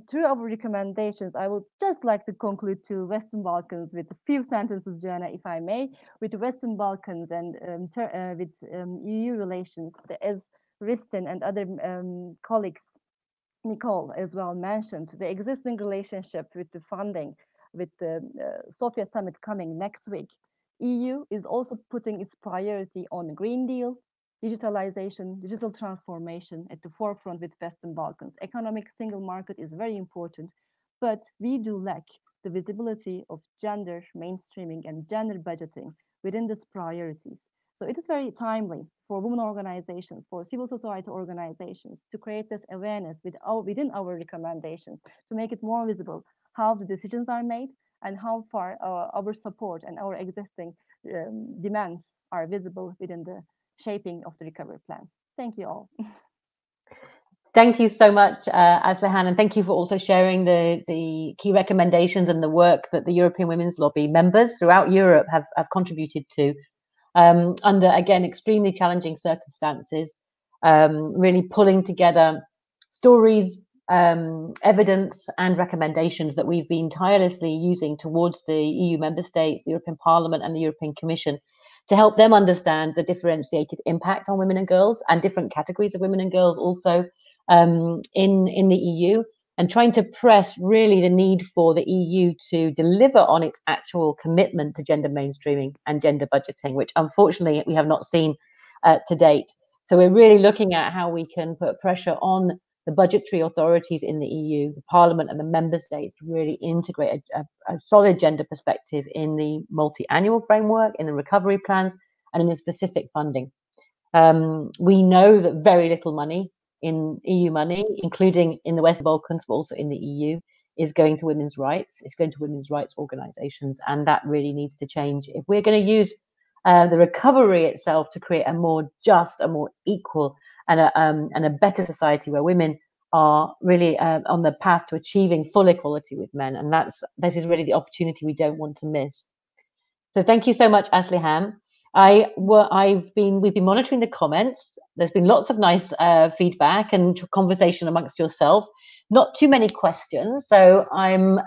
through our recommendations, I would just like to conclude to Western Balkans with a few sentences, Joanna, if I may. With the Western Balkans and with EU relations, as Ristin and other colleagues, Nicole as well mentioned, the existing relationship with the funding, with the Sofia summit coming next week, EU is also putting its priority on Green Deal, digitalization, digital transformation at the forefront with Western Balkans. Economic single market is very important, but we do lack the visibility of gender mainstreaming and gender budgeting within these priorities. So it is very timely for women organizations, for civil society organizations to create this awareness within our recommendations, to make it more visible how the decisions are made and how far our support and our existing demands are visible within the shaping of the recovery plans. Thank you all. Thank you so much, Aslihan, and thank you for also sharing the key recommendations and the work that the European Women's Lobby members throughout Europe have contributed to under, again, extremely challenging circumstances, really pulling together stories, evidence and recommendations that we've been tirelessly using towards the EU member states, the European Parliament and the European Commission to help them understand the differentiated impact on women and girls and different categories of women and girls also in the EU, and trying to press really the need for the EU to deliver on its actual commitment to gender mainstreaming and gender budgeting, which unfortunately we have not seen to date. So we're really looking at how we can put pressure on the budgetary authorities in the EU, the Parliament and the member states to really integrate a solid gender perspective in the multi-annual framework, in the recovery plan and in the specific funding. We know that very little money in EU money, including in the West Balkans, but also in the EU, is going to women's rights. It's going to women's rights organizations, and that really needs to change. If we're going to use the recovery itself to create a more just, a more equal, and a better society where women are really on the path to achieving full equality with men, and this is really the opportunity we don't want to miss. So thank you so much, Aslihan. We've been monitoring the comments. There's been lots of nice feedback and conversation amongst yourself. Not too many questions, so I'm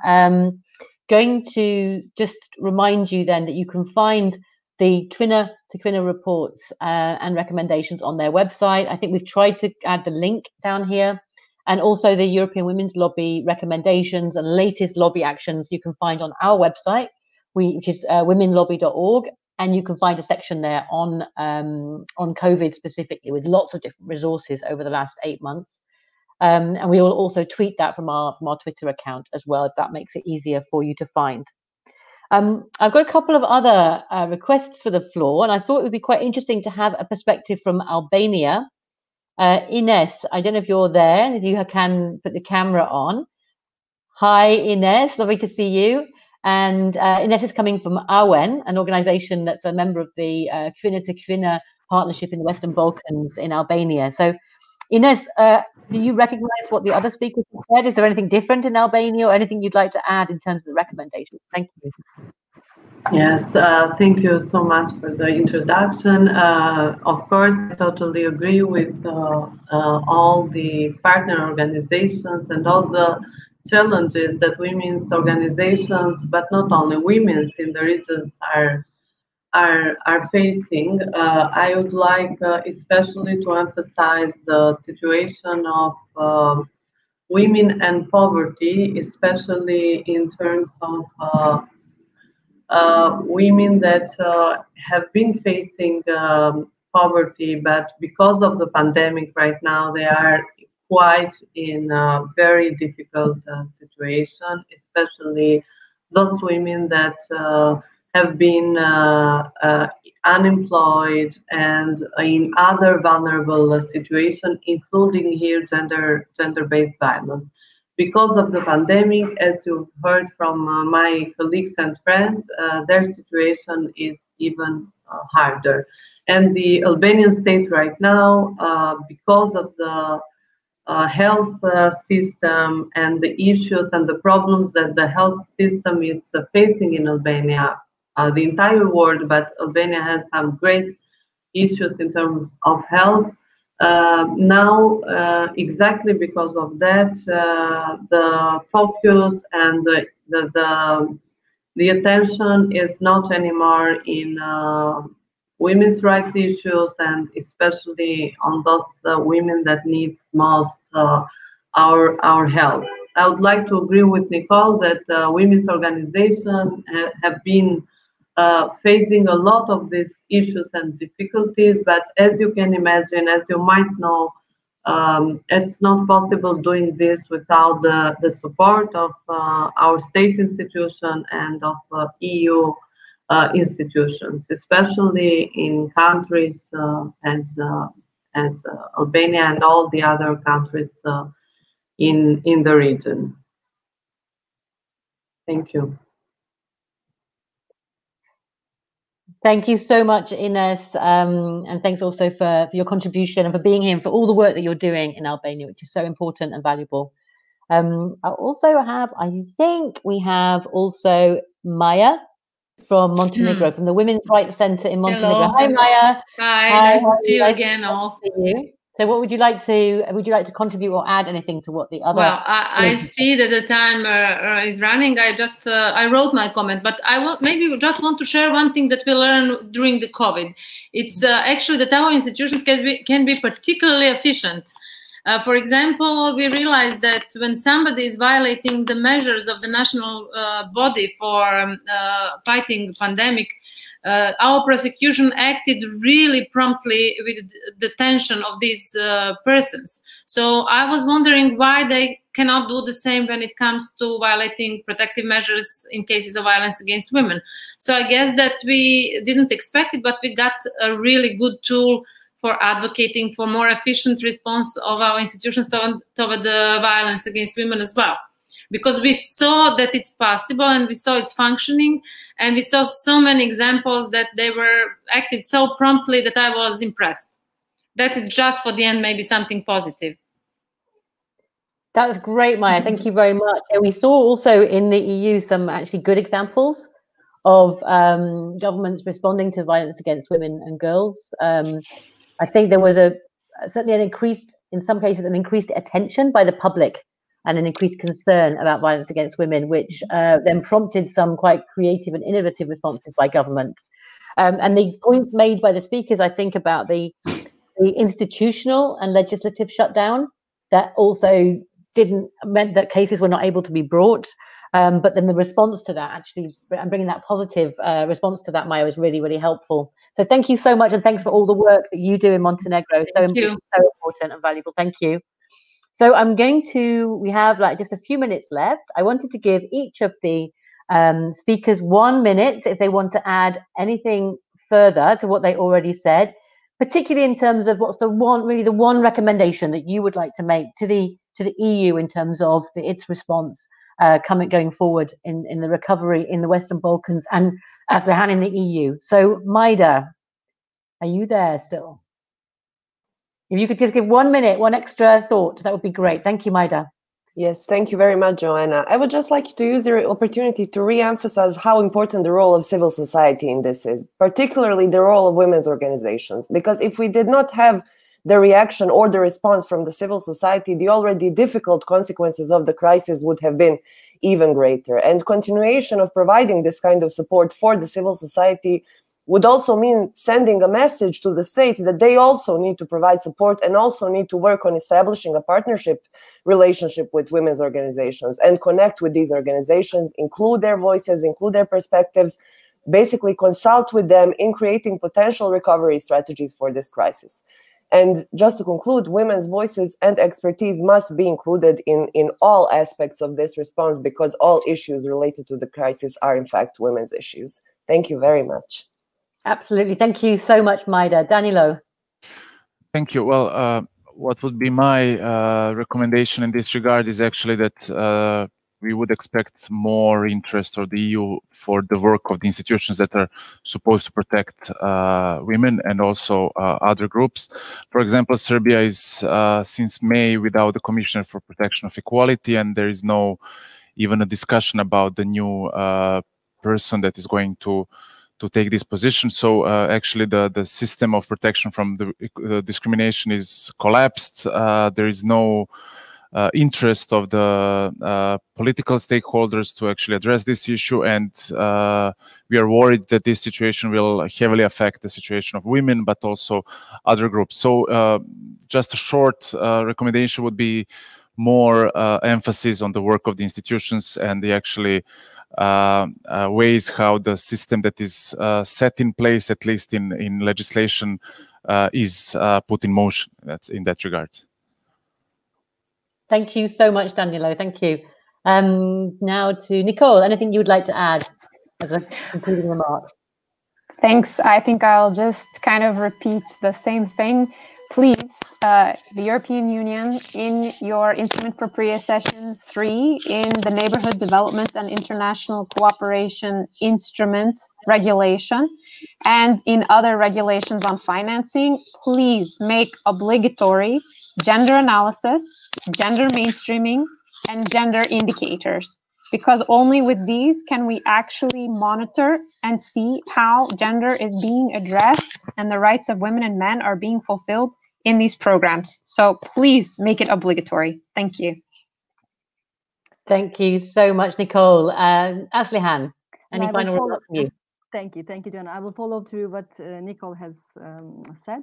going to just remind you then that you can find the Kvinna to Kvinna reports and recommendations on their website. I think we've tried to add the link down here, and also the European Women's Lobby recommendations and latest lobby actions you can find on our website, which is womenlobby.org. And you can find a section there on COVID specifically, with lots of different resources over the last 8 months. And we will also tweet that from our Twitter account as well, if that makes it easier for you to find. I've got a couple of other requests for the floor, and I thought it would be quite interesting to have a perspective from Albania. Ines, I don't know if you're there, and if you can put the camera on. Hi, Ines, lovely to see you. And Ines is coming from AWEN, an organization that's a member of the Kvinna to Kvinna partnership in the Western Balkans in Albania. So, Ines, do you recognize what the other speakers have said? Is there anything different in Albania or anything you'd like to add in terms of the recommendations? Thank you. Yes, thank you so much for the introduction. Of course, I totally agree with all the partner organizations and all the challenges that women's organizations, but not only women's in the regions are facing. I would like especially to emphasize the situation of women and poverty, especially in terms of women that have been facing poverty, but because of the pandemic right now, they are quite in a very difficult situation, especially those women that have been unemployed and in other vulnerable situations, including here gender-based violence. Because of the pandemic, as you've heard from my colleagues and friends, their situation is even harder. And the Albanian state right now, because of the health system and the issues and the problems that the health system is facing in Albania, the entire world, but Albania has some great issues in terms of health. Now, exactly because of that, the focus and the attention is not anymore in women's rights issues, and especially on those women that need most our help. I would like to agree with Nicole that women's organizations have been facing a lot of these issues and difficulties, but as you can imagine, as you might know, it's not possible doing this without the support of our state institution and of EU institutions, especially in countries as Albania and all the other countries in the region. Thank you. Thank you so much, Ines, and thanks also for your contribution and for being here and for all the work that you're doing in Albania, which is so important and valuable. I also have, I think we have also Maya from Montenegro, from the Women's Rights Center in Montenegro. Hello. Hi, Maya. Hi, nice to see you again, all. So what would you like to contribute or add anything to what the other? Well, I see that the time is running. I just I wrote my comment, but I maybe just want to share one thing that we learned during the COVID. It's actually that our institutions can be particularly efficient. For example, we realized that when somebody is violating the measures of the national body for fighting pandemic, our prosecution acted really promptly with detention of these persons. So I was wondering why they cannot do the same when it comes to violating protective measures in cases of violence against women. So I guess that we didn't expect it, but we got a really good tool for advocating for more efficient response of our institutions toward the violence against women as well. Because we saw that it's possible and we saw it's functioning, and we saw so many examples that they were acted so promptly that I was impressed. That is just for the end, maybe something positive. That's great, Maya. Thank you very much. And we saw also in the EU some actually good examples of governments responding to violence against women and girls. I think there was certainly an increased, in some cases, an increased attention by the public and an increased concern about violence against women, which then prompted some quite creative and innovative responses by government. And the points made by the speakers, I think, about the institutional and legislative shutdown that also meant that cases were not able to be brought. But then the response to that, actually, and bringing that positive response to that, Maya, was really, really helpful. So thank you so much, and thanks for all the work that you do in Montenegro. So important and valuable. Thank you. So we have like just a few minutes left. I wanted to give each of the Speakers 1 minute if they want to add anything further to what they already said, particularly in terms of what's the one recommendation that you would like to make to the EU in terms of its response going forward in the recovery in the Western Balkans and Aslihan in the EU. So Maida, are you there still? If you could just give 1 minute, one extra thought, that would be great. Thank you, Maida. Yes, thank you very much, Joanna. I would just like to use the opportunity to re-emphasize how important the role of civil society in this is, particularly the role of women's organizations. Because if we did not have the reaction or the response from the civil society, the already difficult consequences of the crisis would have been even greater. And continuation of providing this kind of support for the civil society would also mean sending a message to the state that they also need to provide support and also need to work on establishing a partnership relationship with women's organizations and connect with these organizations, include their voices, include their perspectives, basically consult with them in creating potential recovery strategies for this crisis. And just to conclude, women's voices and expertise must be included in all aspects of this response, because all issues related to the crisis are in fact women's issues. Thank you very much. Absolutely. Thank you so much, Maida. Danilo. Thank you. Well, what would be my recommendation in this regard is actually that we would expect more interest of the EU for the work of the institutions that are supposed to protect women and also other groups. For example, Serbia is since May without the Commissioner for Protection of Equality, and there is no even a discussion about the new person that is going to take this position. So actually the system of protection from the discrimination is collapsed. There is no interest of the political stakeholders to actually address this issue, and we are worried that this situation will heavily affect the situation of women, but also other groups. So just a short recommendation would be more emphasis on the work of the institutions and the actually ways how the system that is set in place, at least in legislation, is put in motion. That's in that regard. Thank you so much, Danilo. Thank you. Now to Nicole, anything you would like to add as a concluding remark? Thanks. I think I'll just kind of repeat the same thing. Please, the European Union, in your Instrument for Pre-Accession 3, in the Neighborhood Development and International Cooperation Instrument regulation, and in other regulations on financing, please make obligatory gender analysis, gender mainstreaming, and gender indicators. Because only with these can we actually monitor and see how gender is being addressed and the rights of women and men are being fulfilled in these programs. So please make it obligatory. Thank you. Thank you so much, Nicole. Aslihan, any final remarks from you? Thank you, Joanna. I will follow through what Nicole has said.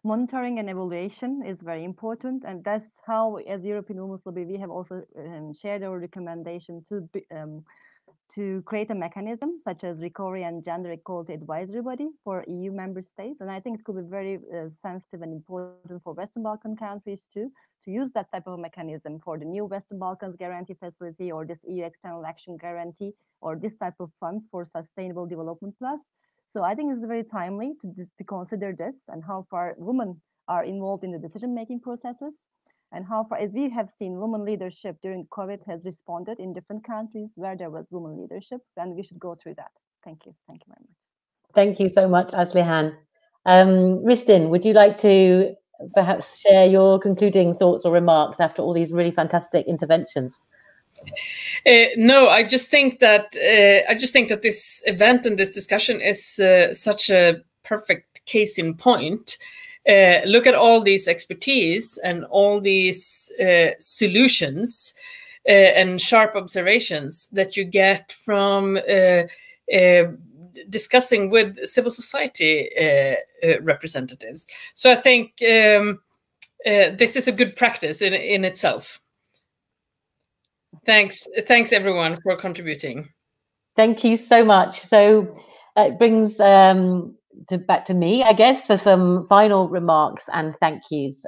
Monitoring and evaluation is very important, and that's how, as European Women's Lobby, we have also shared our recommendation to create a mechanism such as Recovery and Gender Equality Advisory Body for EU member states. And I think it could be very sensitive and important for Western Balkan countries too, to use that type of mechanism for the new Western Balkans Guarantee Facility or this EU External Action Guarantee or this type of funds for Sustainable Development Plus. So I think it's very timely to consider this and how far women are involved in the decision-making processes, and how far, as we have seen, women leadership during COVID has responded in different countries where there was women leadership, and we should go through that. Thank you. Thank you very much. Thank you so much, Aslihan. Ristin, would you like to perhaps share your concluding thoughts or remarks after all these really fantastic interventions? No, I just think that this event and this discussion is such a perfect case in point. Look at all these expertise and all these solutions and sharp observations that you get from discussing with civil society representatives. So I think this is a good practice in itself. Thanks everyone for contributing. Thank you so much. So it brings back to me, I guess, for some final remarks and thank yous.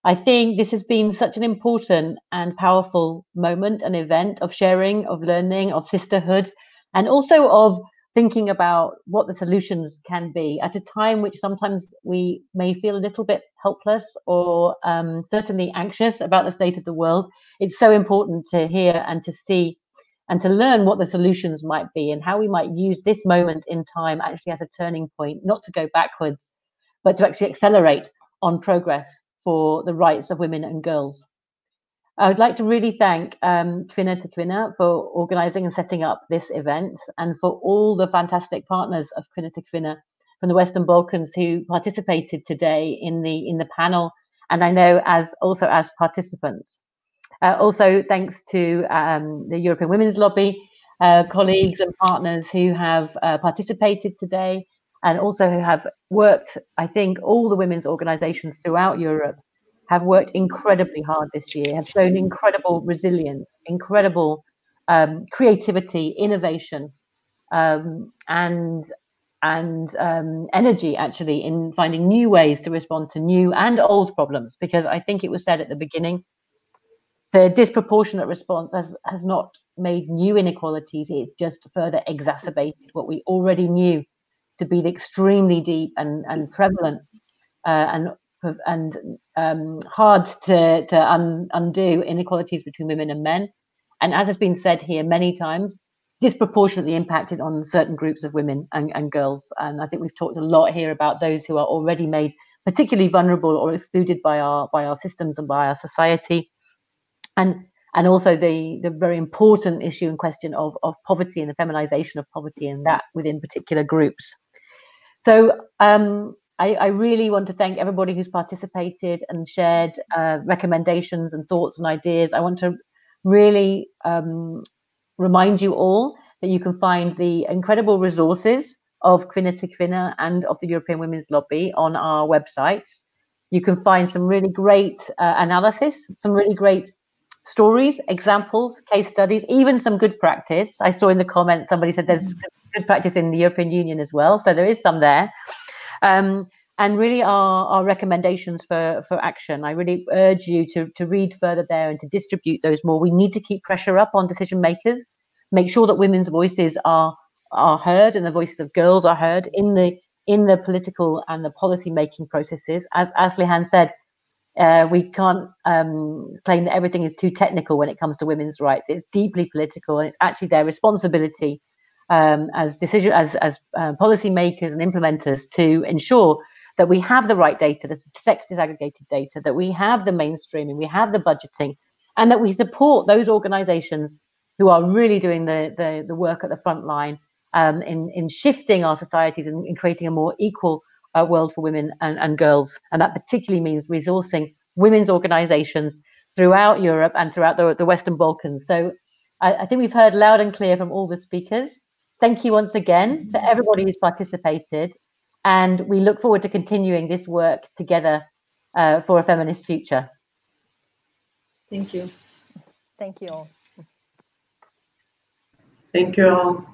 I think this has been such an important and powerful moment, an event of sharing, of learning, of sisterhood, and also of thinking about what the solutions can be at a time which sometimes we may feel a little bit helpless or certainly anxious about the state of the world. It's so important to hear and to see and to learn what the solutions might be and how we might use this moment in time actually as a turning point, not to go backwards, but to actually accelerate on progress for the rights of women and girls. I would like to really thank Kvinna to Kvinna for organising and setting up this event, and for all the fantastic partners of Kvinna to Kvinna from the Western Balkans who participated today in the panel, and I know as participants. Also, thanks to the European Women's Lobby colleagues and partners who have participated today, and also who have worked. I think all the women's organisations throughout Europe have worked incredibly hard this year, have shown incredible resilience, incredible creativity, innovation, and energy actually in finding new ways to respond to new and old problems. Because I think it was said at the beginning, the disproportionate response has not made new inequalities, it's just further exacerbated what we already knew to be extremely deep and prevalent and hard to undo inequalities between women and men. And as has been said here many times, disproportionately impacted on certain groups of women and girls. And I think we've talked a lot here about those who are already made particularly vulnerable or excluded by our systems and by our society. And also the very important issue and question of poverty and the feminization of poverty, and that within particular groups. So I really want to thank everybody who's participated and shared recommendations and thoughts and ideas. I want to really remind you all that you can find the incredible resources of Kvinna to Kvinna and of the European Women's Lobby on our websites. You can find some really great analysis, some really great stories, examples, case studies, even some good practice. I saw in the comments somebody said there's good practice in the European Union as well, so there is some there. And really our recommendations for action. I really urge you to read further there and to distribute those more. We need to keep pressure up on decision makers, make sure that women's voices are heard and the voices of girls are heard in the political and the policy making processes. As Aslihan said, we can't claim that everything is too technical when it comes to women's rights. It's deeply political, and it's actually their responsibility as policy makers and implementers to ensure that we have the right data, the sex disaggregated data, that we have the mainstreaming, we have the budgeting, and that we support those organizations who are really doing the work at the front line in shifting our societies and in creating a more equal world for women and girls. And that particularly means resourcing women's organizations throughout Europe and throughout the Western Balkans. So I think we've heard loud and clear from all the speakers. Thank you once again to everybody who's participated. And we look forward to continuing this work together for a feminist future. Thank you. Thank you all. Thank you all.